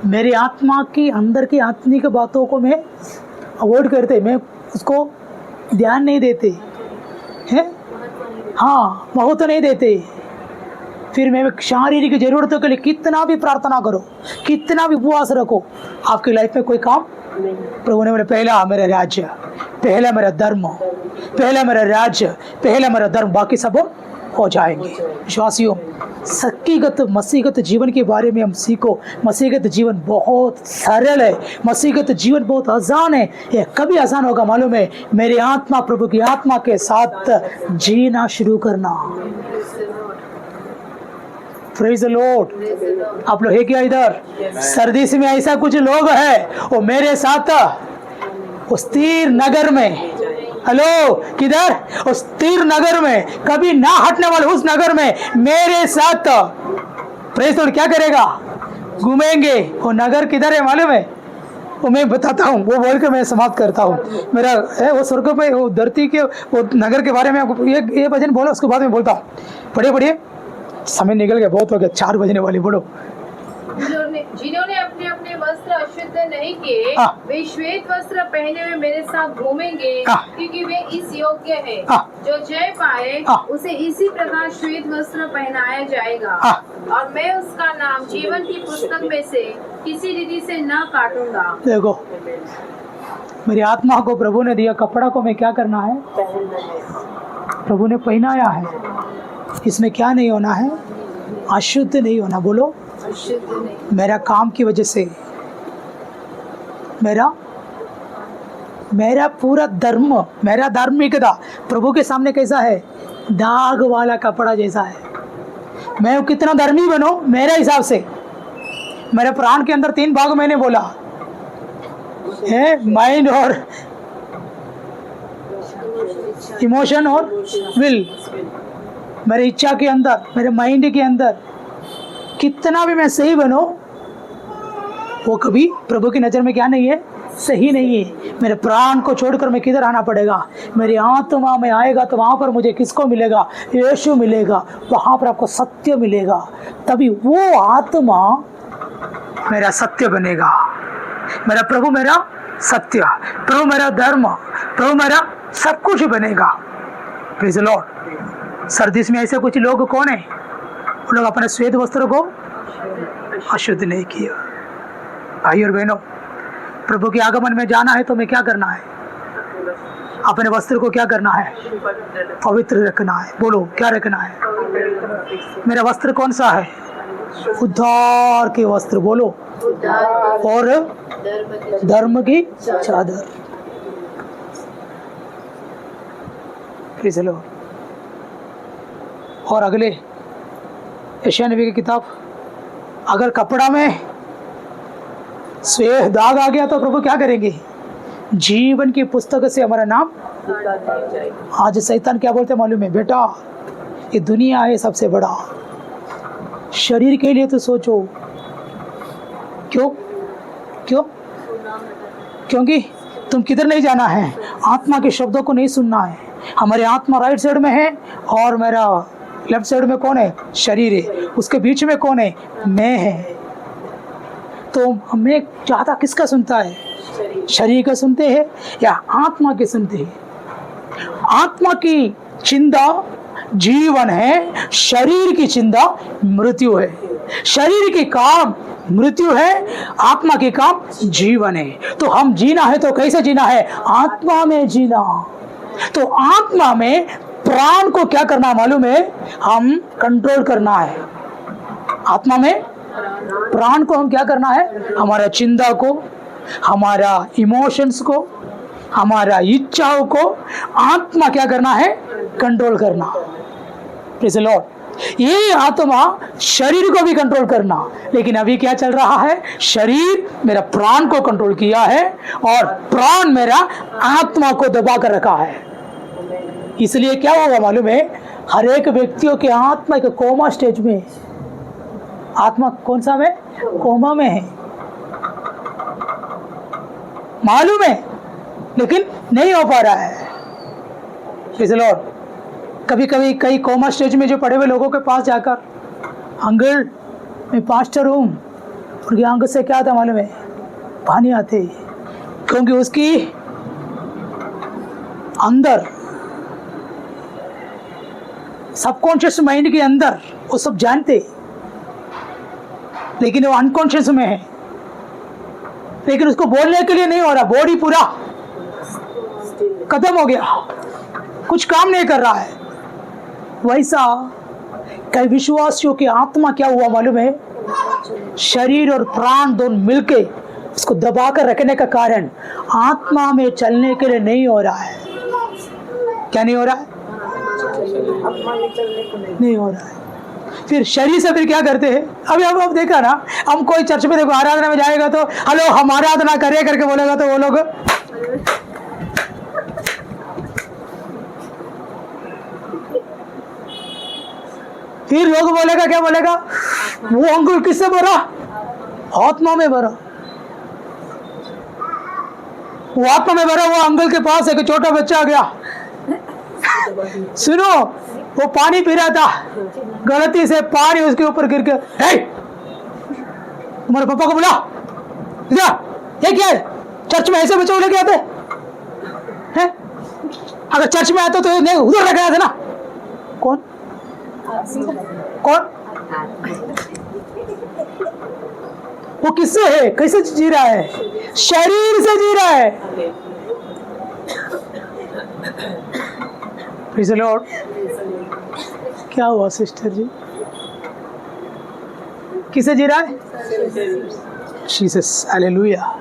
मेरी आत्मा की अंदर की आत्मिक बातों को मैं अवॉइड करते, मैं उसको ध्यान नहीं देते हैं। हाँ, महत्व नहीं देते। फिर मैं शारीरिक जरूरतों के लिए कितना भी प्रार्थना करो, कितना भी उपवास रखो, आपकी लाइफ में कोई काम नहीं। प्रभु ने बोले पहला मेरा राज्य, पहला मेरा धर्म, पहला मेरा राज्य, पहला मेरा धर्म, बाकी सब हो जाएंगे। विश्वासियों, सच्चीगत मसीहगत जीवन के बारे में हम सीखो। मसीहगत जीवन बहुत सरल है, मसीहगत जीवन बहुत आसान है। यह कभी आसान होगा मालूम है? मेरी आत्मा प्रभु की आत्मा के साथ जीना शुरू करना। Praise the Lord. आप लोग है क्या इधर? सर्दी से में ऐसा कुछ लोग हैं वो मेरे साथ उस तीर नगर में, हेलो किधर? उस तीर नगर में, कभी ना हटने वाले उस नगर में मेरे साथ प्रेज़ द लॉर्ड क्या करेगा? घूमेंगे। वो नगर किधर है मालूम है? वो मैं बताता हूँ, वो बोल के मैं समाप्त करता हूँ। मेरा है वो स्वर्ग पे, वो धरती के, वो नगर के बारे में आपको ये भजन बोलो, उसके बाद में बोलता हूँ। पढ़िए, समय निकल गया, बहुत हो गया, 4 बजने वाली। बोलो। जिन्होंने अपने अपने वस्त्र अशुद्ध नहीं किए, वे श्वेत वस्त्र पहने हुए मेरे साथ घूमेंगे, क्योंकि वे इस योग्य है। जो जय पाए उसे इसी प्रकार श्वेत वस्त्र पहनाया जाएगा, और मैं उसका नाम जीवन की पुस्तक में से किसी रीति से न काटूंगा। देखो, मेरी आत्मा को प्रभु ने दिया कपड़ा को मैं क्या करना है? प्रभु ने पहनाया है। इसमें क्या नहीं होना है? अशुद्ध नहीं होना। बोलो, अशुद्ध नहीं। मेरा काम की वजह से, मेरा मेरा पूरा धर्म, मेरा धार्मिकता प्रभु के सामने कैसा है? दाग वाला कपड़ा जैसा है। मैं कितना धर्मी बनूं मेरे हिसाब से, मेरे प्राण के अंदर 3 भाग मैंने बोला है, माइंड और इमोशन और विल। मेरी इच्छा के अंदर, मेरे माइंड के अंदर कितना भी मैं सही बनूं, वो कभी प्रभु की नज़र में क्या नहीं है? सही नहीं है। मेरे प्राण को छोड़कर मैं किधर आना पड़ेगा? मेरी आत्मा में आएगा तो वहाँ पर मुझे किसको मिलेगा? यीशु मिलेगा। वहाँ पर आपको सत्य मिलेगा, तभी वो आत्मा मेरा सत्य बनेगा। मेरा प्रभु मेरा सत्य, प्रभु मेरा धर्म, प्रभु मेरा सब कुछ बनेगा। Praise the Lord. सर्दी में ऐसे कुछ लोग कौन है? वो लोग अपने श्वेत वस्त्र को अशुद्ध नहीं किया। भाई और बहनों, प्रभु के आगमन में जाना है तो मैं क्या करना है? अपने वस्त्र को क्या करना है? पवित्र रखना है। बोलो क्या रखना है? मेरा वस्त्र कौन सा है? उद्धार के वस्त्र। बोलो, और धर्म की चादर। Praise the Lord. और अगले यशायाह नबी की किताब, अगर कपड़ा में स्वेह दाग आ गया तो प्रभु क्या करेंगे? जीवन की पुस्तक से हमारा नाम। आज शैतान क्या बोलते मालूम है? बेटा, ये दुनिया है सबसे बड़ा, शरीर के लिए तो सोचो। क्यों? क्यों? क्योंकि तुम किधर नहीं जाना है? आत्मा के शब्दों को नहीं सुनना है। हमारी आत्मा राइट साइड में है और मेरा लेफ्ट साइड में कौन है? शरीर है। उसके बीच में कौन है? मैं है। तो हमें ज़्यादा किसका सुनता है? शरीर का सुनते हैं या आत्मा के सुनते हैं? आत्मा की चिंता जीवन है, शरीर की चिंता मृत्यु है। शरीर के काम मृत्यु है, आत्मा के काम जीवन है। तो हम जीना है तो कैसे जीना है? आत्मा में जीना। तो आत्मा में प्राण को क्या करना मालूम है? हम कंट्रोल करना है। आत्मा में प्राण को हम क्या करना है? हमारा चिंता को, हमारा इमोशंस को, हमारा इच्छाओं को आत्मा क्या करना है? कंट्रोल करना। Praise the Lord. ये आत्मा शरीर को भी कंट्रोल करना, लेकिन अभी क्या चल रहा है? शरीर मेरा प्राण को कंट्रोल किया है और प्राण मेरा आत्मा को दबा कर रखा है। इसलिए क्या होगा मालूम है? हर एक व्यक्तियों के आत्मा के कोमा स्टेज में। आत्मा कौन सा में? कोमा में है, मालूम है, लेकिन नहीं हो पा रहा है। Praise the Lord. कभी कभी कई कोमा स्टेज में जो पड़े हुए लोगों के पास जाकर, अंकल मैं पास्टर हूँ, उनकी आंख से क्या आता मालूम है? पानी आते, क्योंकि उसकी अंदर सबकॉन्शियस माइंड के अंदर वो सब जानते, लेकिन वो अनकॉन्शियस में है, लेकिन उसको बोलने के लिए नहीं हो रहा। बॉडी पूरा खत्म हो गया, कुछ काम नहीं कर रहा है। वैसा कई विश्वासियों की आत्मा क्या हुआ मालूम है? शरीर और प्राण दोनों मिलके उसको दबाकर रखने का कारण आत्मा में चलने के लिए नहीं हो रहा है। क्या नहीं हो रहा है? नहीं हो रहा है। फिर शरीर से फिर क्या करते हैं? अभी अब देखा ना, हम कोई चर्च में देखो आराधना में जाएगा तो हेलो हम आराधना करे करके बोलेगा तो वो लोग फिर लोग बोलेगा, क्या बोलेगा? वो अंकुर किससे भरा? आत्मा में भरा। वो आत्मा में भरा। वो अंकल के पास एक छोटा बच्चा आ गया, सुनो, वो पानी पी रहा था, गलती से पानी उसके ऊपर गिर के, तुम्हारे पापा को बुला, ये क्या है? चर्च में ऐसे बच्चों लेके आते हैं? अगर चर्च में आते तो नहीं उधर लेके आते ना। कौन कौन? वो किससे है? कैसे जी रहा है? शरीर से जी रहा है। Praise the Lord. क्या हुआ सिस्टर जी? किसे जी रहा है? Jesus, hallelujah.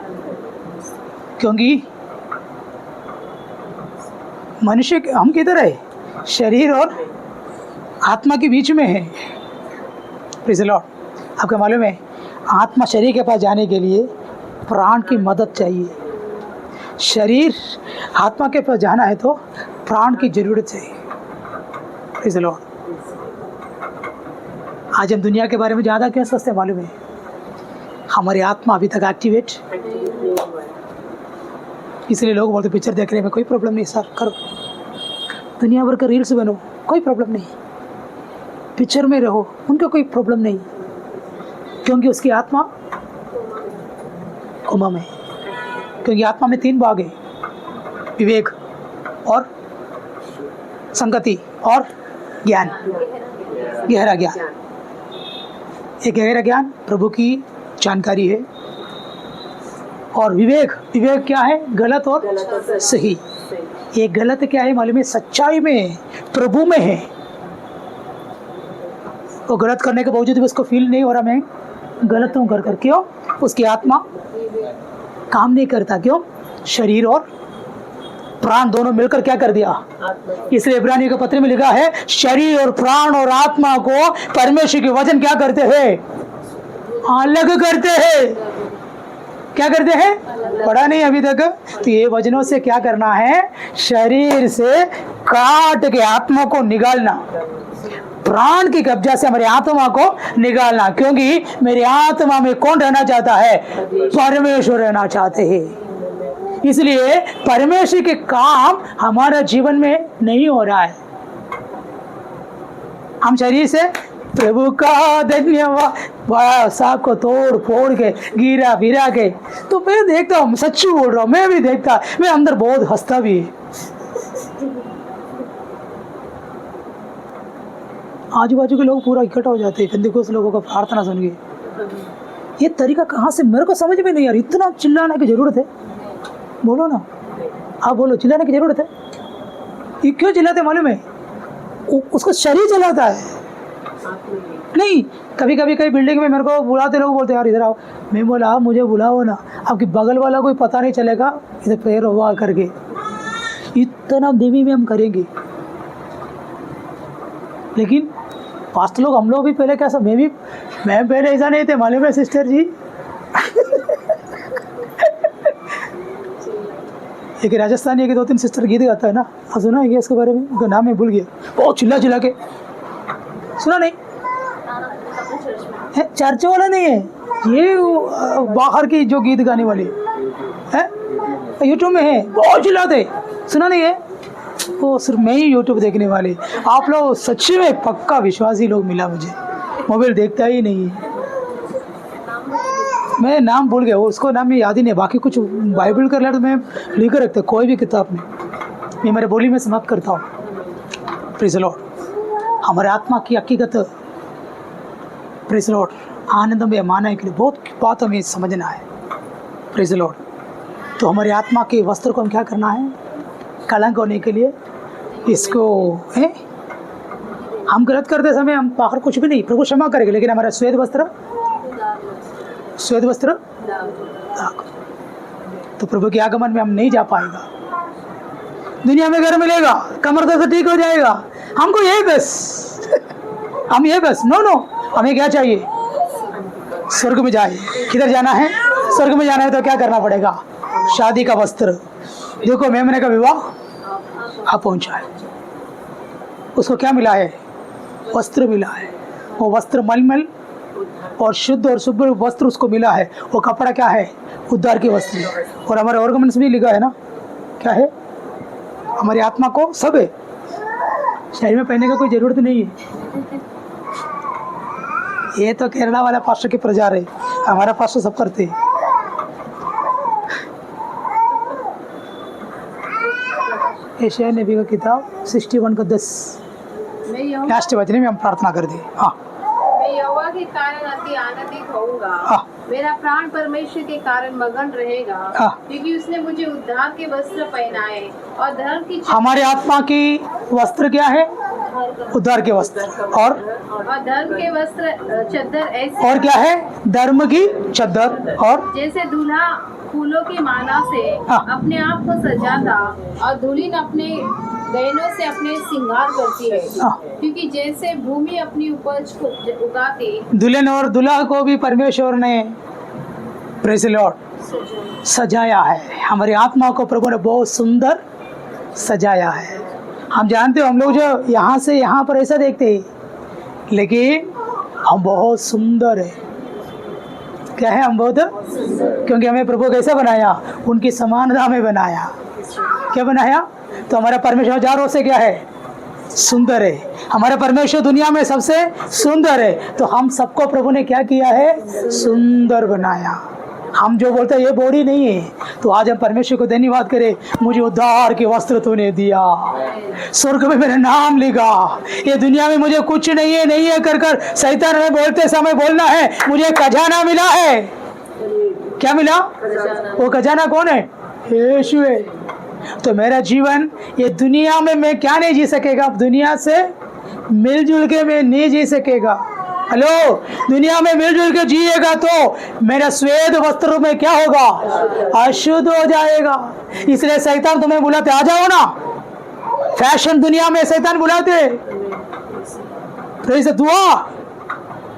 क्योंकि मनुष्य हम किधर है? शरीर और आत्मा के बीच में है। Praise the Lord. आपको मालूम है आत्मा शरीर के पास जाने के लिए प्राण की मदद चाहिए। शरीर आत्मा के पास जाना है तो प्राण की जरूरत चाहिए। Praise the Lord. आज हम दुनिया के बारे में ज़्यादा क्या सोचते हैं मालूम है? हमारी आत्मा अभी तक एक्टिवेट, इसलिए लोग बोलते पिक्चर देखने में कोई प्रॉब्लम नहीं सर, करो दुनिया भर का रील्स बनो, कोई प्रॉब्लम नहीं, पिक्चर में रहो, उनका कोई प्रॉब्लम नहीं, क्योंकि उसकी आत्मा कोमा में। क्योंकि आत्मा में 3 भाग है, विवेक और संगति और ज्ञान, गहरा ज्ञान। एक गहरा ज्ञान प्रभु की जानकारी है, और विवेक क्या है? गलत और सही। ये गलत क्या है मालूम है? सच्चाई में है, प्रभु में है। वो गलत करने के बावजूद भी उसको फील नहीं हो रहा मैं गलत हूँ कर क्यों? उसकी आत्मा काम नहीं करता। क्यों? शरीर और प्राण दोनों मिलकर क्या कर दिया? इसलिए इब्रानियों के पत्र में लिखा है शरीर और प्राण और आत्मा को परमेश्वर के वचन क्या करते हैं? अलग करते हैं। क्या करते हैं? पढ़ा नहीं अभी तक? तो ये वचनों से क्या करना है? शरीर से काट के आत्मा को निकालना, प्राण की कब्जा से हमारी आत्मा को निकालना। क्योंकि मेरी आत्मा में कौन रहना चाहता है? परमेश्वर रहना चाहते हैं। इसलिए परमेश्वर के काम हमारा जीवन में नहीं हो रहा है। हम शरीर से प्रभु का धन्यवाद साहब को तोड़ फोड़ के गिरा विरा के, तो मैं देखता हूँ, सच्ची बोल रहा हूँ, मैं भी देखता, मैं अंदर बहुत हंसता भी है। आजू बाजू के लोग पूरा इकट्ठा हो जाते हैं पेंतिकोस्त लोगों का प्रार्थना सुन के। ये तरीका कहाँ से, मेरे को समझ में नहीं यार। इतना चिल्लाने की जरूरत है? बोलो ना, आप बोलो, चिल्लाने की जरूरत है? ये क्यों चिल्लाते मालूम है? उसको शरीर चलाता है नहीं। कभी कभी कई बिल्डिंग में मेरे को बुलाते लोग बोलते यार इधर आओ, मैं बोला मुझे बुलाओ ना, आपकी बगल वाला कोई पता नहीं चलेगा इधर प्रेयर हुआ करके। इतना देवी में हम करेंगे, लेकिन पास्टर लोग, हम लोग भी पहले कैसा, मैं पहले ऐसा नहीं थे मालूम है सिस्टर जी। एक राजस्थानी के 2-3 सिस्टर गीत गाता है ना, सुना है इसके बारे में? उनका नाम मैं भूल गया। बहुत चिल्ला के सुना नहीं है? चर्च वाला नहीं है ये, बाहर की जो गीत गाने वाले है, यूट्यूब में है, बहुत चिल्लाते। सुना नहीं है? वो सिर्फ मैं ही यूट्यूब देखने वाले। आप लोग सच्ची में पक्का विश्वासी लोग मिला मुझे, मोबाइल देखता ही नहीं है। मैं नाम भूल गया, उसको नाम में याद ही नहीं। बाकी कुछ बाइबल कर लिया तो मैं लिख कर रखता, कोई भी किताब में मैं मेरे बोली में समाप्त करता हूँ। Praise the Lord. हमारे आत्मा की हकीकत, प्रेज़ द लॉर्ड, आनंद में मानने के लिए बहुत बात हमें समझना है। Praise the Lord. तो हमारी आत्मा के वस्त्र को हम क्या करना है? कलंक होने के लिए इसको है, हम गलत करते समय हम बाहर कुछ भी नहीं, प्रभु क्षमा करेंगे, लेकिन हमारा श्वेत वस्त्र तो प्रभु के आगमन में हम नहीं जा पाएगा। दुनिया में घर मिलेगा, कमर दर्द ठीक हो जाएगा, हमको यही बस हम ये बस नो, हमें क्या चाहिए? स्वर्ग में जाए। किधर जाना है? स्वर्ग में जाना है तो क्या करना पड़ेगा? शादी का वस्त्र। देखो मेमने का विवाह आप पहुंचा है, उसको क्या मिला है? वस्त्र मिला है। वो वस्त्र मलमल और शुद्ध और शुभ्र वस्त्र उसको मिला है। वो कपड़ा क्या है? उद्धार के वस्त्र। और हमारे ऑर्गन्स भी लिखा है ना, क्या है? हमारी आत्मा को सब है, शरीर में पहनने का कोई जरूरत नहीं है। ये तो केरला वाला पास्टर के प्रचार है, हमारा पास्टर सब करते हैं। एशिया नबी का किताब 61 का 10 लास्ट वचन में हम प्रार्थना कर दी। हाँ, मैं यहोवा के कारण अति आनंदित होऊंगा, मेरा प्राण परमेश्वर के कारण मगन रहेगा, क्योंकि उसने मुझे उद्धार के वस्त्र पहनाए और धर्म की। हमारे आत्मा की वस्त्र क्या है? उद्धार के वस्त्र। और धर्म के वस्त्र चद्दर ऐसे। और क्या है? धर्म की चद्दर। और जैसे दूल्हा फूलों की माला से हाँ। अपने आप को सजाता और दुल्हन अपने गहनों से अपने श्रृंगार करती है, हाँ। क्योंकि जैसे भूमि अपनी उपज को उगाती दुल्हन और दूल्हा को भी परमेश्वर ने प्रेज़ द लॉर्ड सजाया है। हमारी आत्मा को प्रभु ने बहुत सुंदर सजाया है। हम जानते हो, हम लोग जो यहाँ से यहाँ पर ऐसा देखते हैं, लेकिन हम बहुत सुंदर है। क्या है? हम बहुत, क्योंकि हमें प्रभु कैसा बनाया? उनकी समानता में बनाया। क्या बनाया? तो हमारा परमेश्वर हजारों से क्या है? सुंदर है। हमारा परमेश्वर दुनिया में सबसे सुंदर है। तो हम सबको प्रभु ने क्या किया है? सुंदर बनाया। हम जो बोलते हैं ये बॉडी नहीं है, तो आज हम परमेश्वर को धन्यवाद करें, मुझे उद्धार के वस्त्र तूने दिया, स्वर्ग में मेरा नाम लिखा, ये दुनिया में मुझे कुछ नहीं है कर कर शैतान में बोलते समय बोलना है, मुझे खजाना मिला है। क्या मिला? वो खजाना कौन है? यीशु है। तो मेरा जीवन ये दुनिया में मैं क्या नहीं जी सकेगा? दुनिया से मिलजुल के मैं नहीं जी सकेगा। हेलो, दुनिया में मिलजुल के जिएगा तो मेरा श्वेत वस्त्र में क्या होगा? अशुद्ध हो जाएगा। इसलिए शैतान तुम्हें बुलाते, आ जाओ ना। फैशन दुनिया में शैतान बुलाते, तो ऐसे दुआ,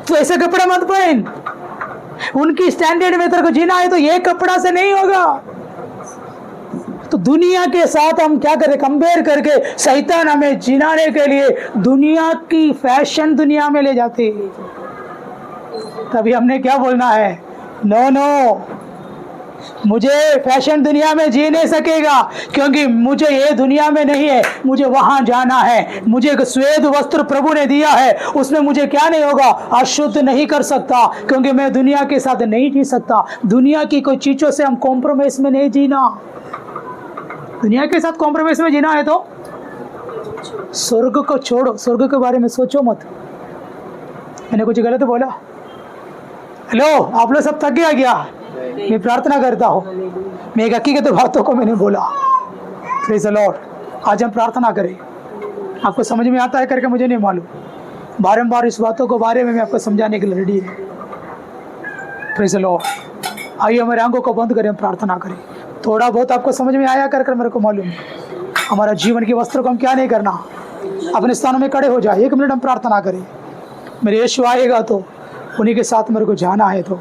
तो ऐसे कपड़े मत पहन। उनकी स्टैंडर्ड में तेरे को जीना है तो ये कपड़ा से नहीं होगा। तो दुनिया के साथ हम क्या करें? कंपेयर करके शैतान हमें जिनाने के लिए दुनिया की फैशन दुनिया में ले जाती है। तभी हमने क्या बोलना है? नो नो, मुझे फैशन दुनिया में जी नहीं सकेगा, क्योंकि मुझे ये दुनिया में नहीं है, मुझे वहां जाना है। मुझे एक श्वेत वस्त्र प्रभु ने दिया है, उसमें मुझे क्या नहीं होगा? अशुद्ध नहीं कर सकता, क्योंकि मैं दुनिया के साथ नहीं जी सकता। दुनिया की कोई चीजों से हम कॉम्प्रोमाइज में नहीं जीना। दुनिया के साथ कॉम्प्रोमाइज में जीना है तो स्वर्ग को छोड़ो, स्वर्ग के बारे में सोचो मत। मैंने कुछ गलत बोला? हेलो, आप लोग सब थक गया क्या? मैं प्रार्थना करता हूँ, मैं एक हकीकत बातों को मैंने बोला। Praise the Lord. आज हम प्रार्थना करें। आपको समझ में आता है करके मुझे नहीं मालूम, बारंबार इस बातों को बारे में मैं आपको समझाने के लिए रेडी है। Praise the Lord. आइए हमारे आंखों को बंद करें, प्रार्थना करें। थोड़ा बहुत आपको समझ में आया कर मेरे को मालूम है। हमारा जीवन के वस्त्र को हम क्या नहीं करना, अपने स्थानों में खड़े हो जाए। 1 मिनट हम प्रार्थना करें। मेरे यीशु आएगा तो उन्हीं के साथ मेरे को जाना है। तो